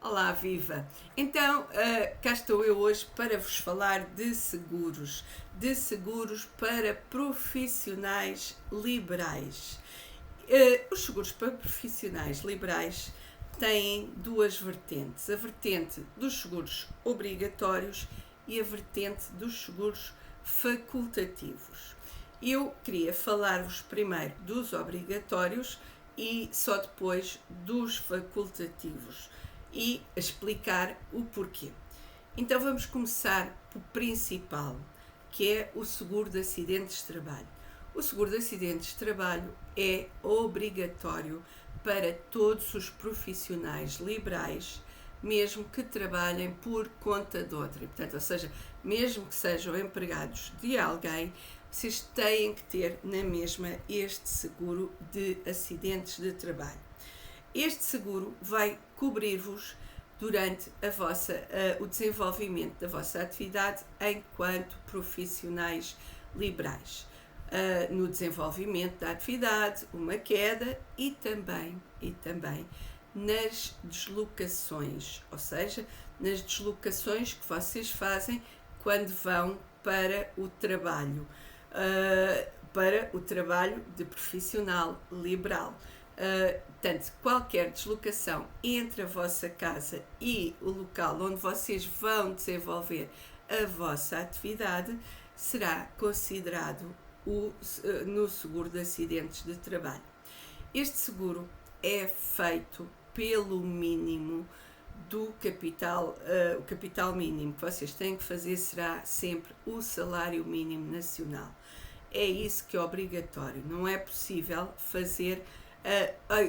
Olá, viva! Então, cá estou eu hoje para vos falar de seguros para profissionais liberais. Os seguros para profissionais liberais têm duas vertentes: a vertente dos seguros obrigatórios e a vertente dos seguros facultativos. Eu queria falar-vos primeiro dos obrigatórios e só depois dos facultativos e explicar o porquê. Então vamos começar pelo principal, que é o seguro de acidentes de trabalho. O seguro de acidentes de trabalho é obrigatório para todos os profissionais liberais, mesmo que trabalhem por conta de outra. Portanto, ou seja, mesmo que sejam empregados de alguém, vocês têm que ter na mesma este seguro de acidentes de trabalho. Este seguro vai cobrir-vos durante o desenvolvimento da vossa atividade enquanto profissionais liberais. No desenvolvimento da atividade, uma queda e também nas deslocações, ou seja, nas deslocações que vocês fazem quando vão para o trabalho de profissional liberal. Portanto, qualquer deslocação entre a vossa casa e o local onde vocês vão desenvolver a vossa atividade será considerado no seguro de acidentes de trabalho. Este seguro é feito pelo mínimo do capital. O capital mínimo que vocês têm que fazer será sempre o salário mínimo nacional. É isso que é obrigatório. Não é possível fazer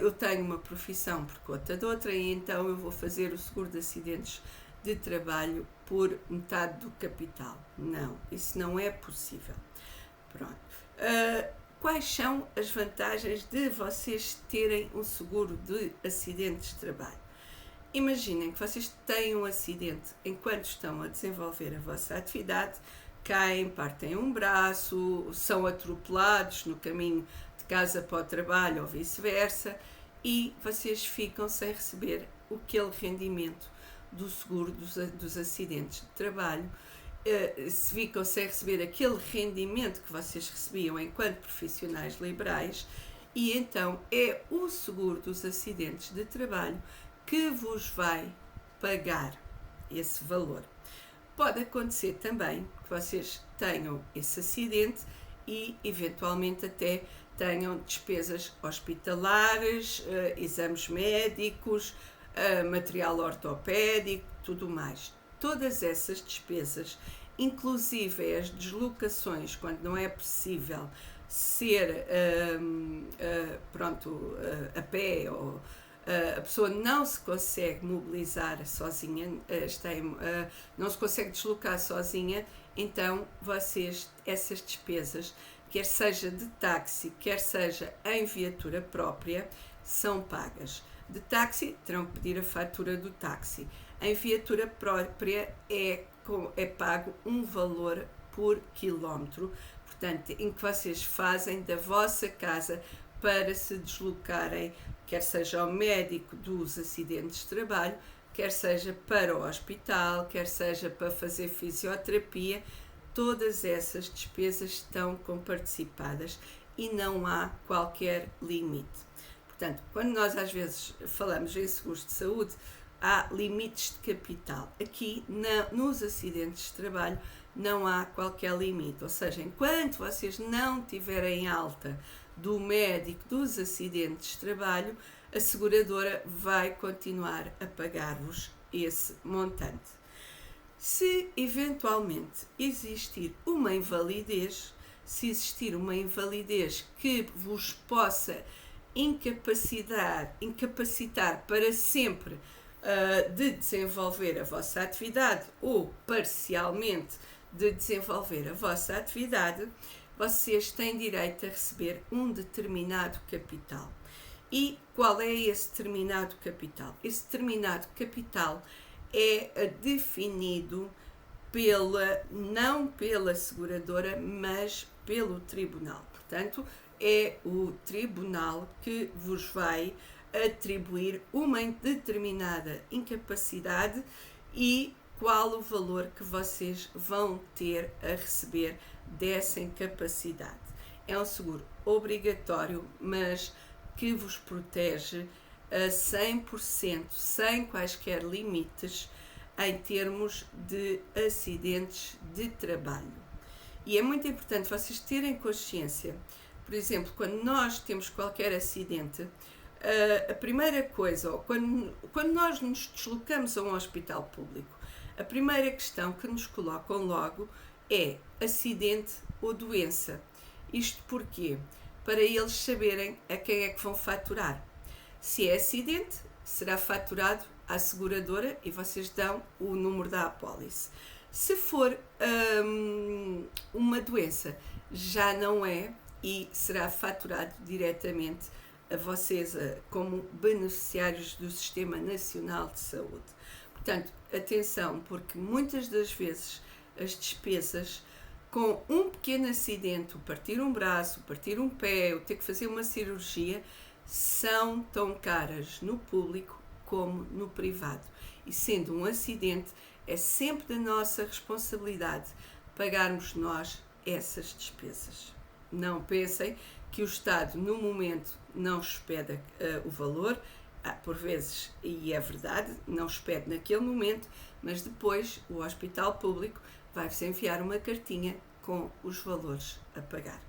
eu tenho uma profissão por conta de outra e então eu vou fazer o seguro de acidentes de trabalho por metade do capital. Não, isso não é possível. Pronto. Quais são as vantagens de vocês terem um seguro de acidentes de trabalho? Imaginem que vocês têm um acidente enquanto estão a desenvolver a vossa atividade, caem, partem um braço, são atropelados no caminho de casa para o trabalho ou vice-versa e vocês ficam sem receber aquele rendimento do seguro dos acidentes de trabalho. Se ficam sem receber aquele rendimento que vocês recebiam enquanto profissionais liberais, e então é o seguro dos acidentes de trabalho que vos vai pagar esse valor. Pode acontecer também que vocês tenham esse acidente e eventualmente até tenham despesas hospitalares, exames médicos, material ortopédico, tudo mais. Todas essas despesas, inclusive as deslocações, quando não é possível ser a pé ou a pessoa não se consegue mobilizar sozinha, não se consegue deslocar sozinha, então essas despesas, quer seja de táxi, quer seja em viatura própria, são pagas. De táxi, terão que pedir a fatura do táxi. Em viatura própria é pago um valor por quilómetro, portanto, em que vocês fazem da vossa casa para se deslocarem, quer seja ao médico dos acidentes de trabalho, quer seja para o hospital, quer seja para fazer fisioterapia. Todas essas despesas estão comparticipadas e não há qualquer limite. Portanto, quando nós às vezes falamos em seguros de saúde, há limites de capital. Aqui, nos acidentes de trabalho, não há qualquer limite. Ou seja, enquanto vocês não tiverem alta do médico dos acidentes de trabalho, a seguradora vai continuar a pagar-vos esse montante. Se eventualmente existir uma invalidez, que vos possa incapacitar para sempre de desenvolver a vossa atividade ou parcialmente de desenvolver a vossa atividade, vocês têm direito a receber um determinado capital. E qual é esse determinado capital? Esse determinado capital é definido não pela seguradora, mas pelo tribunal. Portanto, é o tribunal que vos vai atribuir uma determinada incapacidade e qual o valor que vocês vão ter a receber dessa incapacidade. É um seguro obrigatório, mas que vos protege a 100%, sem quaisquer limites, em termos de acidentes de trabalho. E é muito importante vocês terem consciência, por exemplo, quando nós temos qualquer acidente, a primeira coisa, ou quando nós nos deslocamos a um hospital público, a primeira questão que nos colocam logo é acidente ou doença. Isto porquê? Para eles saberem a quem é que vão faturar. Se é acidente, será faturado à seguradora e vocês dão o número da apólice. Se for uma doença, já não é e será faturado diretamente a vocês como beneficiários do Sistema Nacional de Saúde. Portanto, atenção, porque muitas das vezes as despesas com um pequeno acidente, o partir um braço, o partir um pé, o ter que fazer uma cirurgia, são tão caras no público como no privado. E sendo um acidente, é sempre da nossa responsabilidade pagarmos nós essas despesas. Não pensem que o Estado, no momento, não expede o valor, por vezes, e é verdade, não expede naquele momento, mas depois o hospital público vai-vos enviar uma cartinha com os valores a pagar.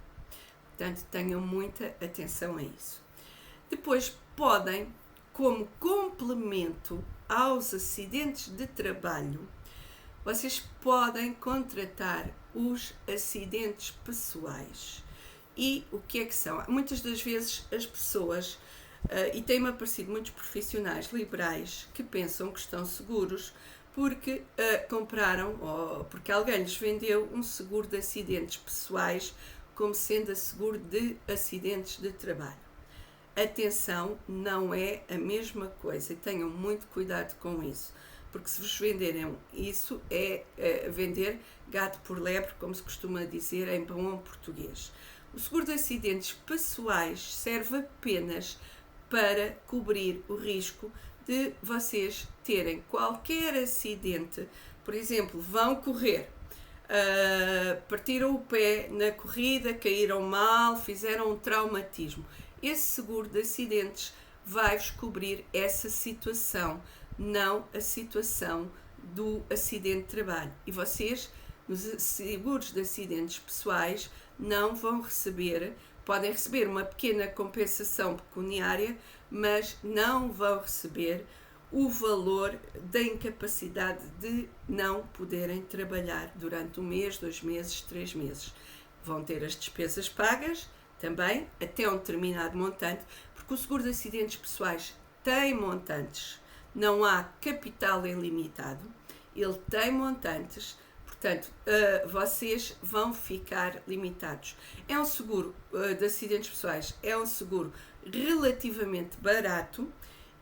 Portanto, tenham muita atenção a isso. Depois podem, como complemento aos acidentes de trabalho, vocês podem contratar os acidentes pessoais. E o que é que são? Muitas das vezes as pessoas, e tem-me aparecido muitos profissionais liberais que pensam que estão seguros porque compraram, ou porque alguém lhes vendeu um seguro de acidentes pessoais como sendo a seguro de acidentes de trabalho. Atenção, não é a mesma coisa e tenham muito cuidado com isso, porque se vos venderem isso é vender gato por lebre, como se costuma dizer em bom português. O seguro de acidentes pessoais serve apenas para cobrir o risco de vocês terem qualquer acidente. Por exemplo, vão correr, partiram o pé na corrida, caíram mal, fizeram um traumatismo. Esse seguro de acidentes vai-vos cobrir essa situação, não a situação do acidente de trabalho. E vocês, nos seguros de acidentes pessoais, não vão receber, podem receber uma pequena compensação pecuniária, mas não vão receber o valor da incapacidade de não poderem trabalhar durante 1 mês, 2 meses, 3 meses. Vão ter as despesas pagas também, até um determinado montante, porque o seguro de acidentes pessoais tem montantes, não há capital ilimitado, ele tem montantes, portanto, vocês vão ficar limitados. É um seguro de acidentes pessoais, é um seguro relativamente barato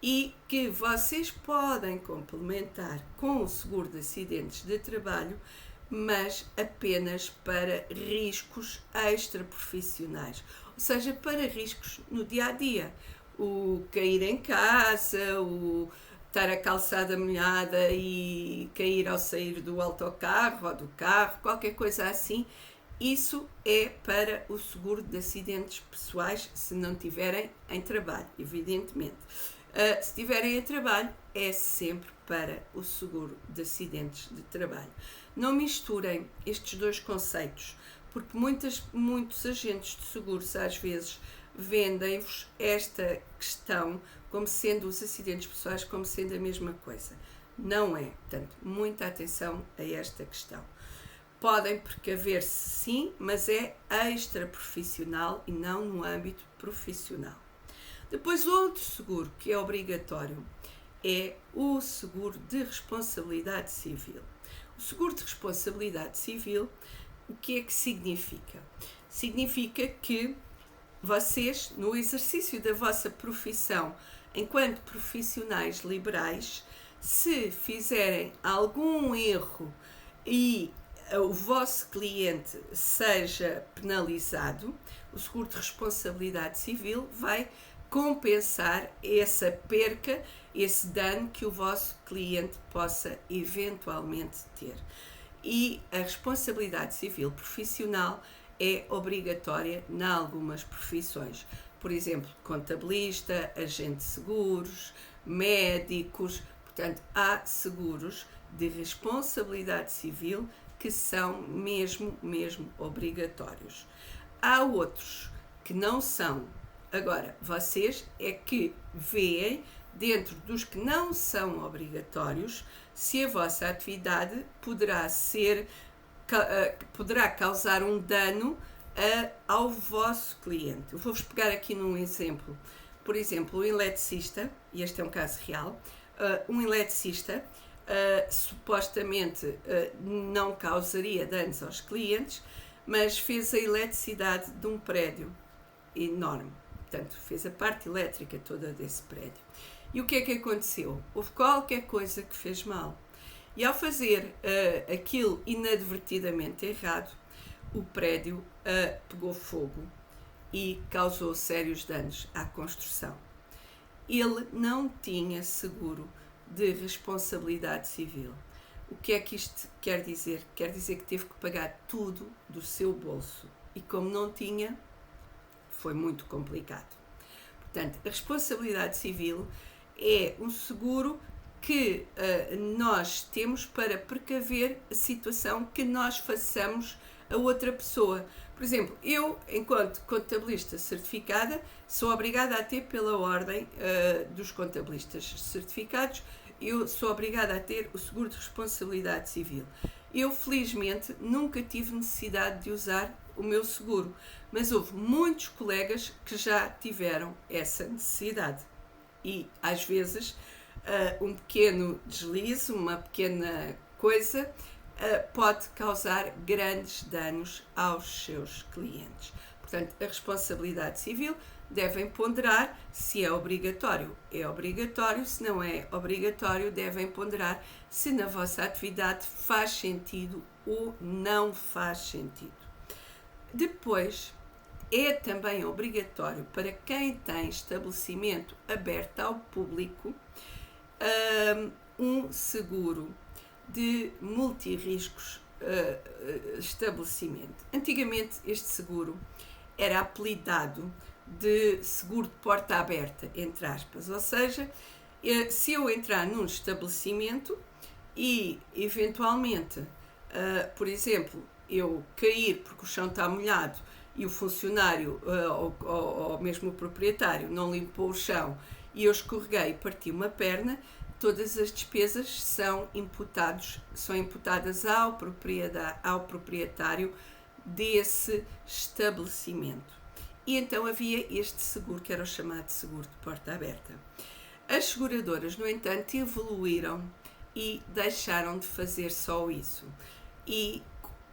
e que vocês podem complementar com o seguro de acidentes de trabalho, mas apenas para riscos extraprofissionais, ou seja, para riscos no dia-a-dia. O cair em casa, o estar a calçada molhada e cair ao sair do autocarro ou do carro, qualquer coisa assim, isso é para o seguro de acidentes pessoais, se não tiverem em trabalho, evidentemente. Se tiverem em trabalho, é sempre para o seguro de acidentes de trabalho. Não misturem estes dois conceitos, porque muitos agentes de seguros às vezes vendem-vos esta questão como sendo os acidentes pessoais, como sendo a mesma coisa. Não é. Portanto, muita atenção a esta questão. Podem precaver-se sim, mas é extraprofissional e não no âmbito profissional. Depois, outro seguro que é obrigatório é o seguro de responsabilidade civil. O seguro de responsabilidade civil, o que é que significa? Significa que vocês, no exercício da vossa profissão, enquanto profissionais liberais, se fizerem algum erro e o vosso cliente seja penalizado, o seguro de responsabilidade civil vai compensar essa perca, esse dano que o vosso cliente possa eventualmente ter. E a responsabilidade civil profissional é obrigatória em algumas profissões. Por exemplo, contabilista, agente de seguros, médicos. Portanto, há seguros de responsabilidade civil que são mesmo obrigatórios. Há outros que não são. Agora, vocês é que veem, dentro dos que não são obrigatórios, se a vossa atividade poderá causar um dano ao vosso cliente. Eu vou-vos pegar aqui num exemplo. Por exemplo, um eletricista, e este é um caso real, um eletricista supostamente não causaria danos aos clientes, mas fez a eletricidade de um prédio enorme. Portanto, fez a parte elétrica toda desse prédio. E o que é que aconteceu? Houve qualquer coisa que fez mal. E ao fazer aquilo inadvertidamente errado, o prédio pegou fogo e causou sérios danos à construção. Ele não tinha seguro de responsabilidade civil. O que é que isto quer dizer? Quer dizer que teve que pagar tudo do seu bolso. E como não tinha, foi muito complicado. Portanto, a responsabilidade civil é um seguro que nós temos para precaver a situação que nós façamos a outra pessoa. Por exemplo, eu, enquanto contabilista certificada, sou obrigada a ter, pela ordem dos contabilistas certificados, eu sou obrigada a ter o seguro de responsabilidade civil. Eu, felizmente, nunca tive necessidade de usar o meu seguro, mas houve muitos colegas que já tiveram essa necessidade. E, às vezes, um pequeno deslize, uma pequena coisa, pode causar grandes danos aos seus clientes. Portanto, a responsabilidade civil devem ponderar se é obrigatório. É obrigatório, se não é obrigatório, devem ponderar se na vossa atividade faz sentido ou não faz sentido. Depois, é também obrigatório para quem tem estabelecimento aberto ao público um seguro de multirriscos estabelecimento. Antigamente este seguro era apelidado de seguro de porta aberta, entre aspas, ou seja, se eu entrar num estabelecimento e eventualmente, por exemplo, eu cair porque o chão está molhado e o funcionário ou mesmo o proprietário não limpou o chão e eu escorreguei e parti uma perna, todas as despesas são imputadas ao proprietário desse estabelecimento. E então havia este seguro, que era o chamado seguro de porta aberta. As seguradoras, no entanto, evoluíram e deixaram de fazer só isso. E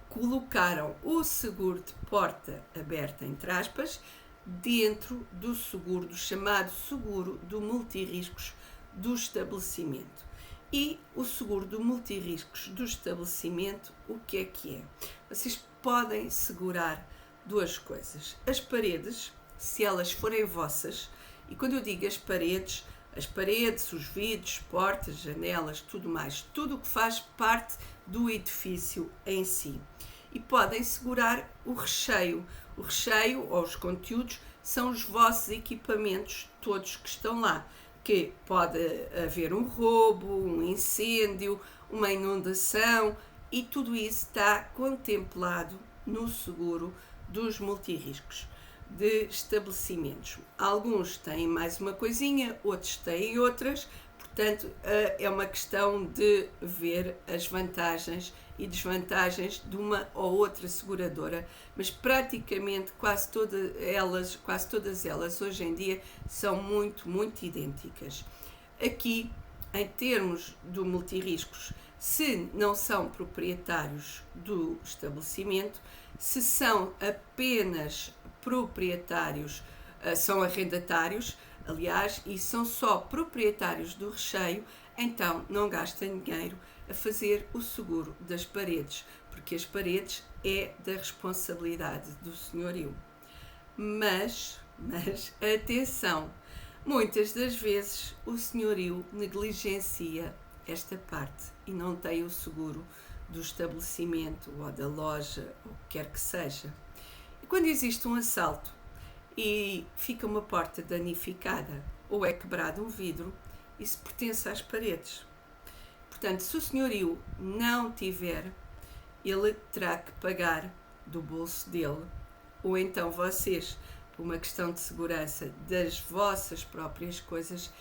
colocaram o seguro de porta aberta, entre aspas, dentro do seguro, do chamado seguro do multirriscos do estabelecimento. E o seguro do multirriscos do estabelecimento, o que é? Vocês podem segurar duas coisas. As paredes, se elas forem vossas, e quando eu digo as paredes, os vidros, portas, janelas, tudo mais, tudo o que faz parte do edifício em si. E podem segurar o recheio. O recheio ou os conteúdos são os vossos equipamentos todos que estão lá. Que pode haver um roubo, um incêndio, uma inundação, e tudo isso está contemplado no seguro dos multirriscos de estabelecimentos. Alguns têm mais uma coisinha, outros têm outras, portanto é uma questão de ver as vantagens e desvantagens de uma ou outra seguradora, mas praticamente quase todas elas hoje em dia são muito idênticas. Aqui, em termos do multirriscos, se não são proprietários do estabelecimento, se são apenas proprietários, são arrendatários, aliás, e são só proprietários do recheio, então não gastem dinheiro a fazer o seguro das paredes, porque as paredes é da responsabilidade do senhorio. Mas atenção, Muitas das vezes o senhorio negligencia esta parte e não tem o seguro do estabelecimento ou da loja, ou o que quer que seja. E quando existe um assalto e fica uma porta danificada ou é quebrado um vidro, isso pertence às paredes. Portanto, se o senhorio não tiver, ele terá que pagar do bolso dele, ou então vocês, por uma questão de segurança das vossas próprias coisas,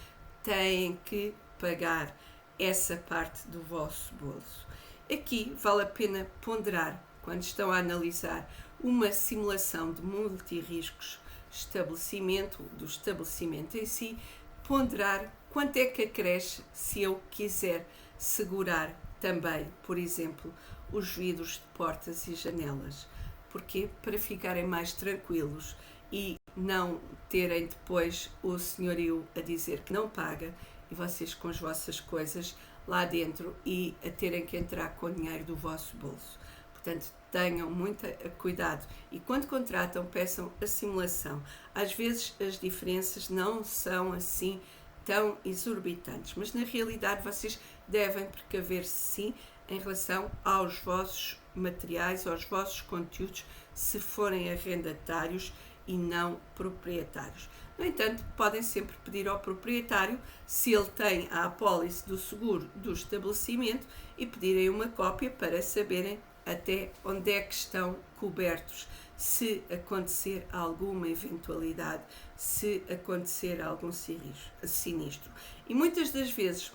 têm que pagar essa parte do vosso bolso. Aqui vale a pena ponderar, quando estão a analisar uma simulação de multirriscos do estabelecimento em si, ponderar quanto é que acresce se eu quiser segurar também, por exemplo, os vidros de portas e janelas. Porquê? Para ficarem mais tranquilos e não terem depois o senhorio a dizer que não paga e vocês com as vossas coisas lá dentro e a terem que entrar com o dinheiro do vosso bolso. Portanto, tenham muito cuidado e quando contratam, peçam a simulação. Às vezes as diferenças não são assim tão exorbitantes, mas na realidade vocês devem precaver-se sim em relação aos vossos materiais, aos vossos conteúdos, se forem arrendatários e não proprietários. No entanto, podem sempre pedir ao proprietário, se ele tem a apólice do seguro do estabelecimento, e pedirem uma cópia para saberem até onde é que estão cobertos, se acontecer alguma eventualidade, se acontecer algum sinistro. E muitas das vezes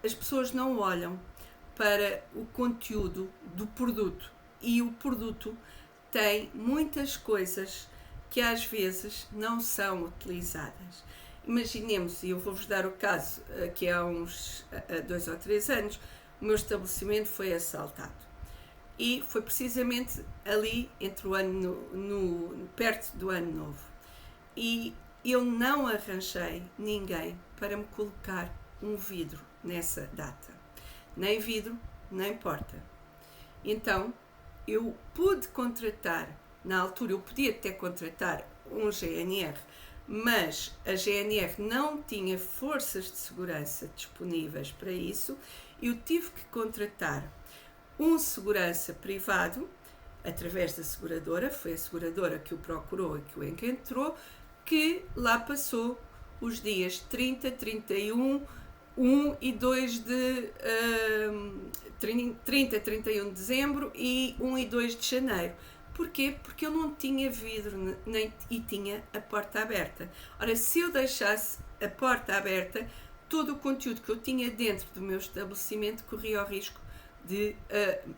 as pessoas não olham para o conteúdo do produto e o produto tem muitas coisas que às vezes não são utilizadas. Imaginemos, e eu vou-vos dar o caso, que há uns 2 ou 3 anos, o meu estabelecimento foi assaltado. E foi precisamente ali, entre o perto do ano novo. E eu não arranjei ninguém para me colocar um vidro nessa data. Nem vidro, nem porta. Então, eu pude contratar, na altura eu podia até contratar um GNR, mas a GNR não tinha forças de segurança disponíveis para isso. Eu tive que contratar um segurança privado, através da seguradora, foi a seguradora que o procurou e que o encontrou, que lá passou os dias 30, 31, 1 e 2 de 30, 31 de dezembro e 1 e 2 de janeiro. Porquê? Porque eu não tinha vidro e tinha a porta aberta. Ora, se eu deixasse a porta aberta, todo o conteúdo que eu tinha dentro do meu estabelecimento corria o risco de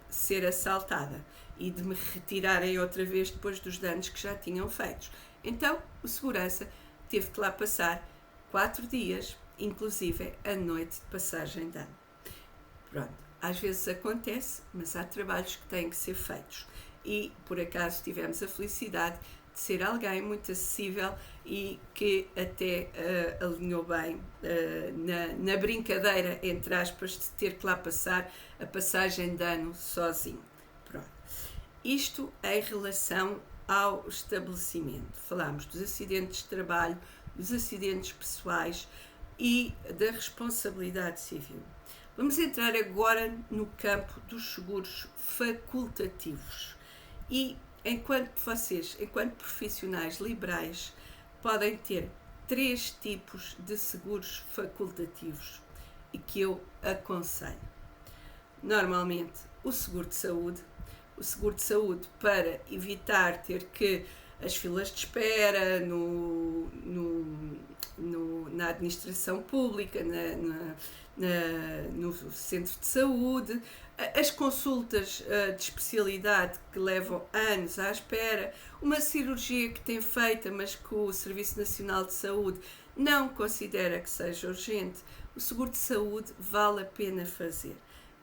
ser assaltada e de me retirarem outra vez depois dos danos que já tinham feitos. Então, o segurança teve que lá passar 4 dias, inclusive a noite de passagem de ano. Pronto, às vezes acontece, mas há trabalhos que têm que ser feitos. E, por acaso, tivemos a felicidade de ser alguém muito acessível e que até alinhou bem na brincadeira, entre aspas, de ter que lá passar a passagem de ano sozinho. Pronto. Isto em relação ao estabelecimento. Falámos dos acidentes de trabalho, dos acidentes pessoais e da responsabilidade civil. Vamos entrar agora no campo dos seguros facultativos. E enquanto profissionais liberais, podem ter 3 tipos de seguros facultativos e que eu aconselho. Normalmente, o seguro de saúde para evitar ter que as filas de espera na administração pública, no centro de saúde, as consultas de especialidade que levam anos à espera, uma cirurgia que tem feita, mas que o Serviço Nacional de Saúde não considera que seja urgente. O seguro de saúde vale a pena fazer,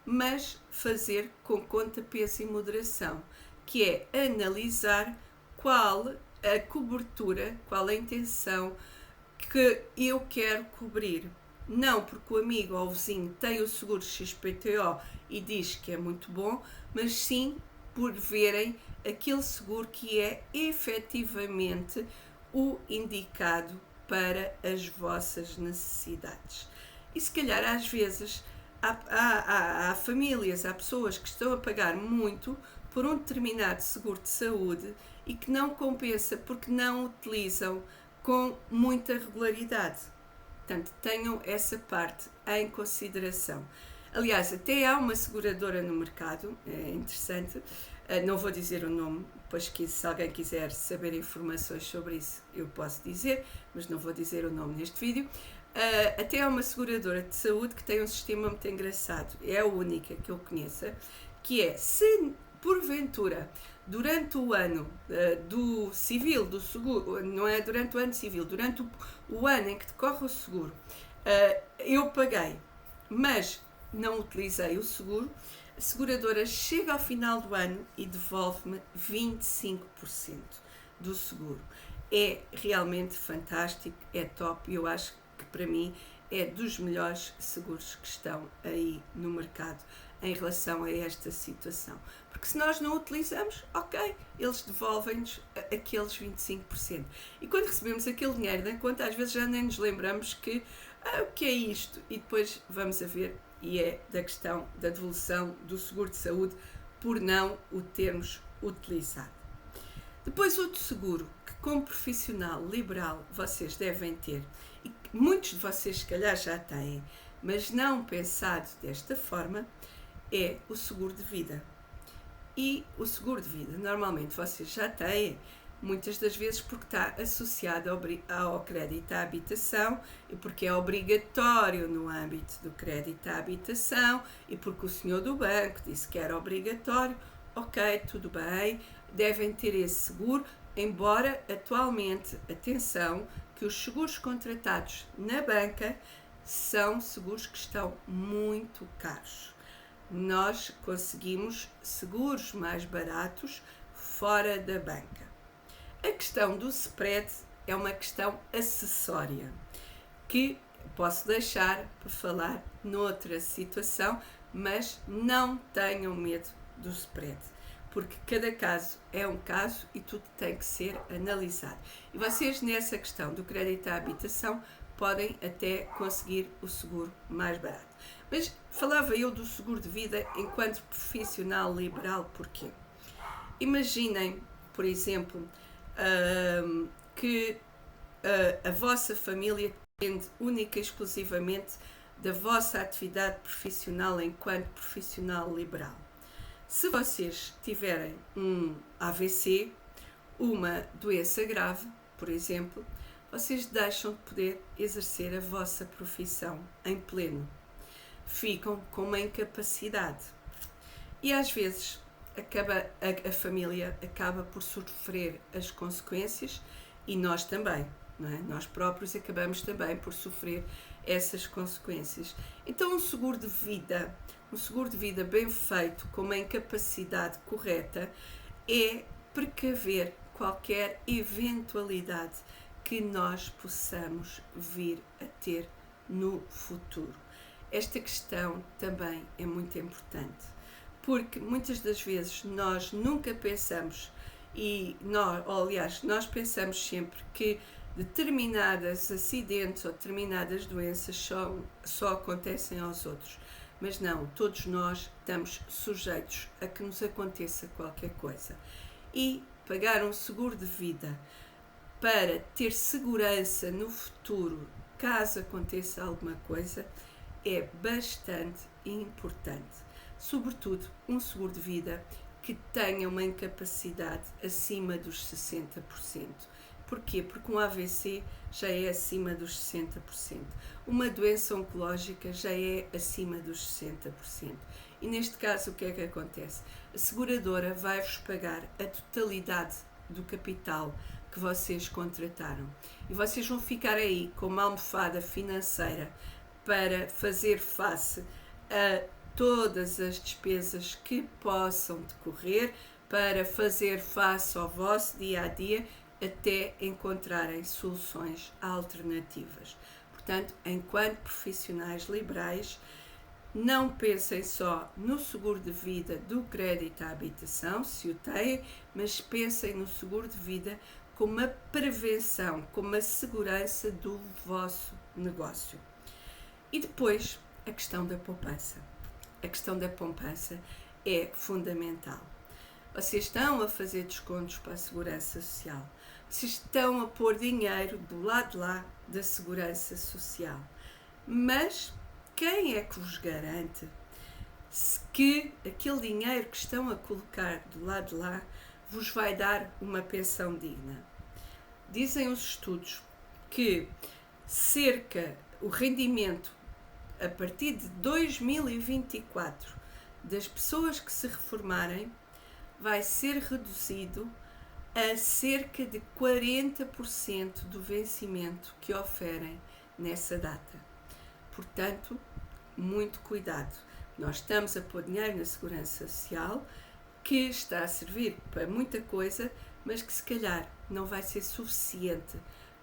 mas fazer com conta, peso e moderação, que é analisar qual a cobertura, qual a intenção que eu quero cobrir. Não porque o amigo ou o vizinho tem o seguro XPTO e diz que é muito bom, mas sim por verem aquele seguro que é efetivamente o indicado para as vossas necessidades. E se calhar às vezes há famílias, há pessoas que estão a pagar muito por um determinado seguro de saúde e que não compensa porque não utilizam com muita regularidade. Portanto, tenham essa parte em consideração. Aliás, até há uma seguradora no mercado, é interessante, não vou dizer o nome, pois que se alguém quiser saber informações sobre isso, eu posso dizer, mas não vou dizer o nome neste vídeo. Até há uma seguradora de saúde que tem um sistema muito engraçado, é a única que eu conheça, que é, se porventura, durante o ano do civil, do seguro, não é durante o ano civil, durante o ano em que decorre o seguro, eu paguei, mas não utilizei o seguro, a seguradora chega ao final do ano e devolve-me 25% do seguro. É realmente fantástico, é top, e eu acho que para mim é dos melhores seguros que estão aí no mercado em relação a esta situação. Porque se nós não utilizamos, ok, eles devolvem-nos aqueles 25%. E quando recebemos aquele dinheiro na conta, às vezes já nem nos lembramos que, o que é isto? E depois vamos a ver, e é da questão da devolução do seguro de saúde por não o termos utilizado. Depois outro seguro que como profissional liberal vocês devem ter, e que muitos de vocês se calhar já têm, mas não pensado desta forma, é o seguro de vida. E o seguro de vida, normalmente vocês já têm, muitas das vezes porque está associado ao crédito à habitação e porque é obrigatório no âmbito do crédito à habitação e porque o senhor do banco disse que era obrigatório, ok, tudo bem, devem ter esse seguro, embora atualmente, atenção, que os seguros contratados na banca são seguros que estão muito caros. Nós conseguimos seguros mais baratos fora da banca. A questão do spread é uma questão acessória que posso deixar para falar noutra situação, mas não tenham medo do spread, porque cada caso é um caso e tudo tem que ser analisado. E vocês, nessa questão do crédito à habitação, podem até conseguir o seguro mais barato. Mas falava eu do seguro de vida enquanto profissional liberal, porquê? Imaginem, por exemplo, que a vossa família depende única e exclusivamente da vossa atividade profissional enquanto profissional liberal. Se vocês tiverem um AVC, uma doença grave, por exemplo, vocês deixam de poder exercer a vossa profissão em pleno. Ficam com uma incapacidade. E às vezes a família acaba por sofrer as consequências e nós também, não é? Nós próprios acabamos também por sofrer essas consequências. Então um seguro de vida bem feito, com uma incapacidade correta, é precaver qualquer eventualidade que nós possamos vir a ter no futuro. Esta questão também é muito importante, porque muitas das vezes nós nunca pensamos, nós pensamos sempre que determinados acidentes ou determinadas doenças só acontecem aos outros. Mas não, todos nós estamos sujeitos a que nos aconteça qualquer coisa. E pagar um seguro de vida para ter segurança no futuro, caso aconteça alguma coisa, é bastante importante. Sobretudo um seguro de vida que tenha uma incapacidade acima dos 60%. Porquê? Porque um AVC já é acima dos 60%. Uma doença oncológica já é acima dos 60%. E neste caso, o que é que acontece? A seguradora vai-vos pagar a totalidade do capital que vocês contrataram. E vocês vão ficar aí com uma almofada financeira para fazer face a todas as despesas que possam decorrer, para fazer face ao vosso dia-a-dia, até encontrarem soluções alternativas. Portanto, enquanto profissionais liberais, não pensem só no seguro de vida do crédito à habitação, se o têm, mas pensem no seguro de vida como a prevenção, como a segurança do vosso negócio. E depois, a questão da poupança. A questão da poupança é fundamental. Vocês estão a fazer descontos para a Segurança Social. Vocês estão a pôr dinheiro do lado de lá da Segurança Social. Mas quem é que vos garante que aquele dinheiro que estão a colocar do lado de lá vos vai dar uma pensão digna? Dizem os estudos que o rendimento a partir de 2024 das pessoas que se reformarem vai ser reduzido a cerca de 40% do vencimento que oferem nessa data. Portanto, muito cuidado. Nós estamos a pôr dinheiro na Segurança Social, que está a servir para muita coisa, mas que se calhar não vai ser suficiente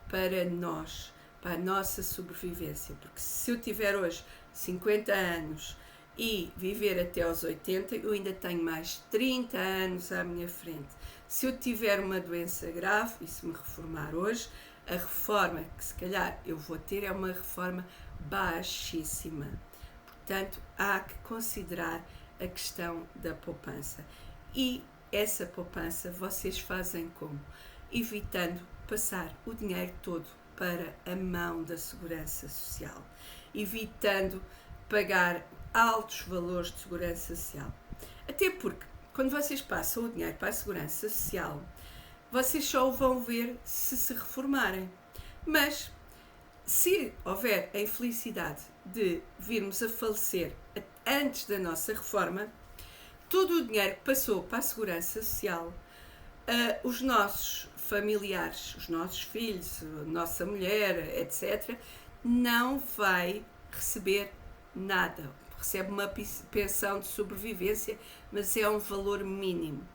para nós, para a nossa sobrevivência. Porque se eu tiver hoje 50 anos e viver até aos 80, eu ainda tenho mais 30 anos à minha frente. Se eu tiver uma doença grave e se me reformar hoje, a reforma que se calhar eu vou ter é uma reforma baixíssima. Portanto, há que considerar a questão da poupança. E essa poupança vocês fazem como? Evitando passar o dinheiro todo para a mão da Segurança Social, evitando pagar altos valores de Segurança Social. Até porque, quando vocês passam o dinheiro para a Segurança Social, vocês só o vão ver se reformarem. Mas, se houver a infelicidade de virmos a falecer antes da nossa reforma, todo o dinheiro que passou para a Segurança Social, os nossos familiares, os nossos filhos, a nossa mulher, etc., não vai receber nada. Recebe uma pensão de sobrevivência, mas é um valor mínimo.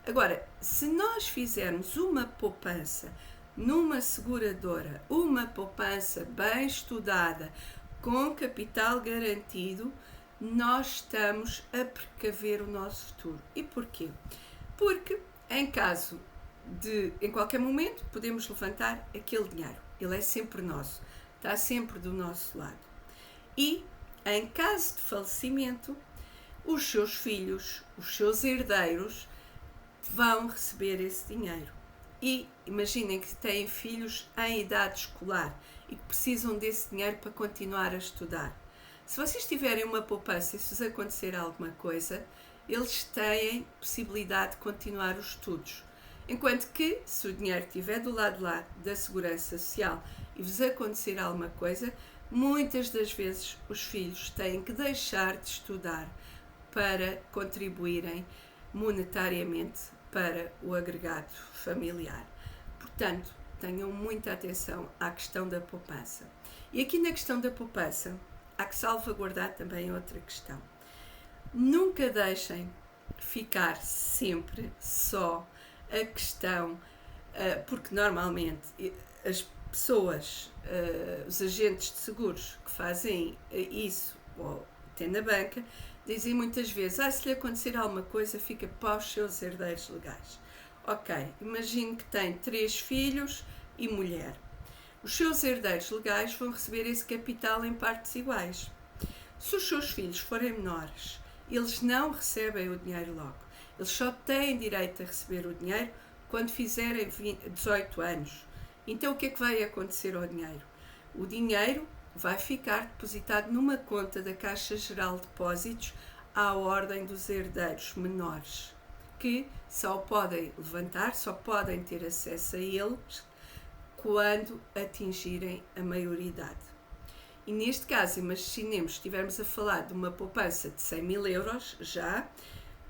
Agora, se nós fizermos uma poupança numa seguradora, uma poupança bem estudada, com capital garantido, nós estamos a precaver o nosso futuro. E porquê? Porque em qualquer momento, podemos levantar aquele dinheiro. Ele é sempre nosso, está sempre do nosso lado. E, em caso de falecimento, os seus filhos, os seus herdeiros, vão receber esse dinheiro. E imaginem que têm filhos em idade escolar e que precisam desse dinheiro para continuar a estudar. Se vocês tiverem uma poupança e se vos acontecer alguma coisa, eles têm possibilidade de continuar os estudos. Enquanto que, se o dinheiro estiver do lado lá da Segurança Social e vos acontecer alguma coisa, muitas das vezes os filhos têm que deixar de estudar para contribuírem monetariamente para o agregado familiar. Portanto, tenham muita atenção à questão da poupança. E aqui na questão da poupança, há que salvaguardar também outra questão. Nunca deixem ficar sempre só a questão, porque normalmente as pessoas, os agentes de seguros que fazem isso, ou até na banca, dizem muitas vezes, se lhe acontecer alguma coisa, fica para os seus herdeiros legais. Ok, imagine que tem 3 filhos e mulher. Os seus herdeiros legais vão receber esse capital em partes iguais. Se os seus filhos forem menores, eles não recebem o dinheiro logo. Eles só têm direito a receber o dinheiro quando fizerem 18 anos. Então, o que é que vai acontecer ao dinheiro? O dinheiro vai ficar depositado numa conta da Caixa Geral de Depósitos à ordem dos herdeiros menores, que só podem levantar, só podem ter acesso a eles quando atingirem a maioridade. E neste caso, imaginemos que estivermos a falar de uma poupança de 100 mil euros, já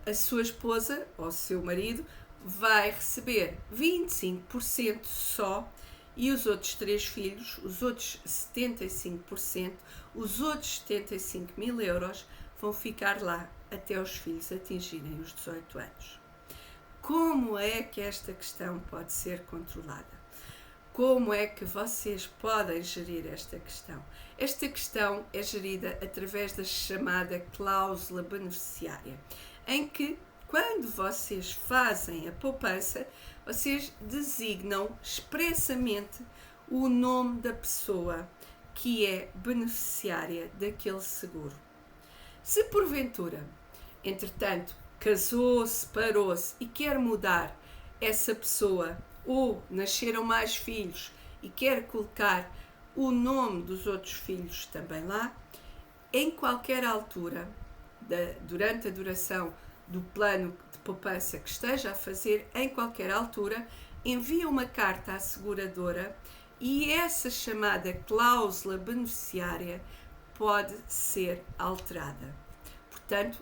a sua esposa ou o seu marido vai receber 25% só e os outros 3 filhos, os outros 75%, os outros 75 mil euros vão ficar lá até os filhos atingirem os 18 anos. Como é que esta questão pode ser controlada? Como é que vocês podem gerir esta questão? Esta questão é gerida através da chamada cláusula beneficiária, em que quando vocês fazem a poupança, vocês designam expressamente o nome da pessoa que é beneficiária daquele seguro. Se porventura, entretanto, casou, separou-se e quer mudar essa pessoa, ou nasceram mais filhos e quer colocar o nome dos outros filhos também lá, em qualquer altura, durante a duração do plano de poupança que esteja a fazer, em qualquer altura, envia uma carta à seguradora e essa chamada cláusula beneficiária pode ser alterada. Portanto,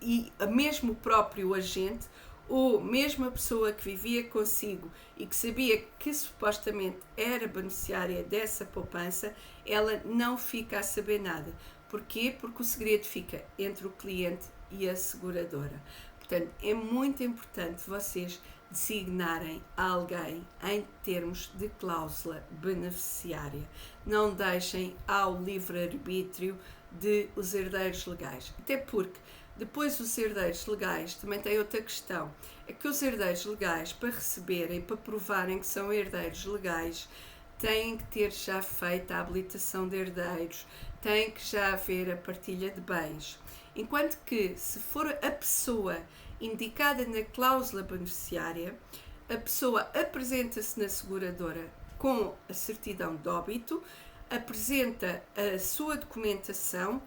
e mesmo o próprio agente ou mesmo a pessoa que vivia consigo e que sabia que supostamente era beneficiária dessa poupança, ela não fica a saber nada. Porquê? Porque o segredo fica entre o cliente e a seguradora. Portanto, é muito importante vocês designarem alguém em termos de cláusula beneficiária. Não deixem ao livre-arbítrio de os herdeiros legais. Até porque depois os herdeiros legais também têm outra questão. É que os herdeiros legais, para receberem, para provarem que são herdeiros legais, têm que ter já feita a habilitação de herdeiros, tem que já haver a partilha de bens. Enquanto que, se for a pessoa indicada na cláusula beneficiária, a pessoa apresenta-se na seguradora com a certidão de óbito, apresenta a sua documentação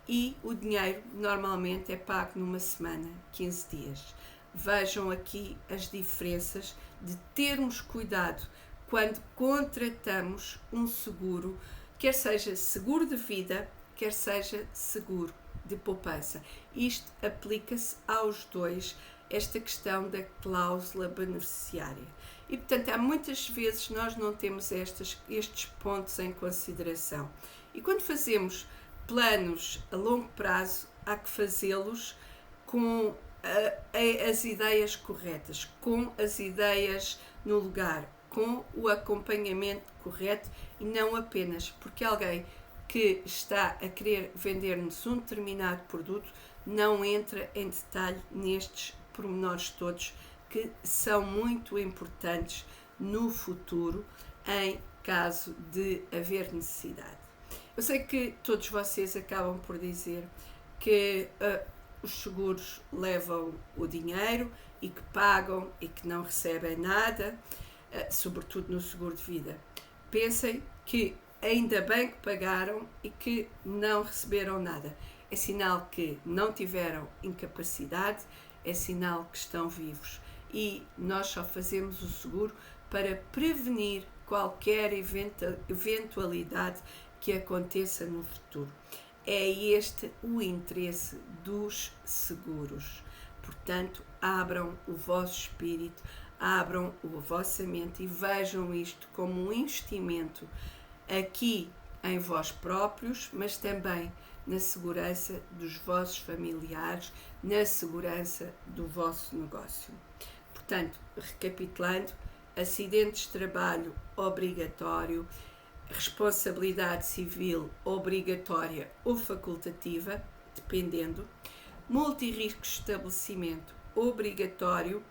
e o dinheiro normalmente é pago numa semana, 15 dias. Vejam aqui as diferenças de termos cuidado quando contratamos um seguro, quer seja seguro de vida, quer seja seguro de poupança. Isto aplica-se aos dois, esta questão da cláusula beneficiária. E, portanto, há muitas vezes nós não temos estes pontos em consideração. E quando fazemos planos a longo prazo, há que fazê-los com as ideias corretas, com as ideias no lugar, com o acompanhamento correto e não apenas porque alguém que está a querer vender-nos um determinado produto não entra em detalhe nestes pormenores todos que são muito importantes no futuro em caso de haver necessidade. Eu sei que todos vocês acabam por dizer que os seguros levam o dinheiro e que pagam e que não recebem nada, sobretudo no seguro de vida. Pensem que ainda bem que pagaram e que não receberam nada. É sinal que não tiveram incapacidade, é sinal que estão vivos. E nós só fazemos o seguro para prevenir qualquer eventualidade que aconteça no futuro. É este o interesse dos seguros. Portanto, abram o vosso espírito, abram a vossa mente e vejam isto como um investimento aqui em vós próprios, mas também na segurança dos vossos familiares, na segurança do vosso negócio. Portanto, recapitulando, acidentes de trabalho obrigatório, responsabilidade civil obrigatória ou facultativa, dependendo, multirrisco de estabelecimento obrigatório,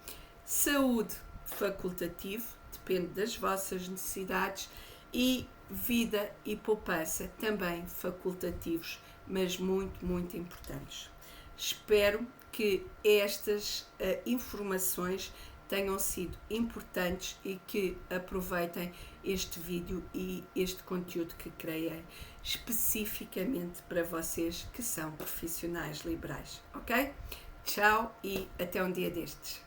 saúde facultativo, depende das vossas necessidades, e vida e poupança também facultativos, mas muito, muito importantes. Espero que estas informações tenham sido importantes e que aproveitem este vídeo e este conteúdo que criei especificamente para vocês que são profissionais liberais, ok? Tchau e até um dia destes.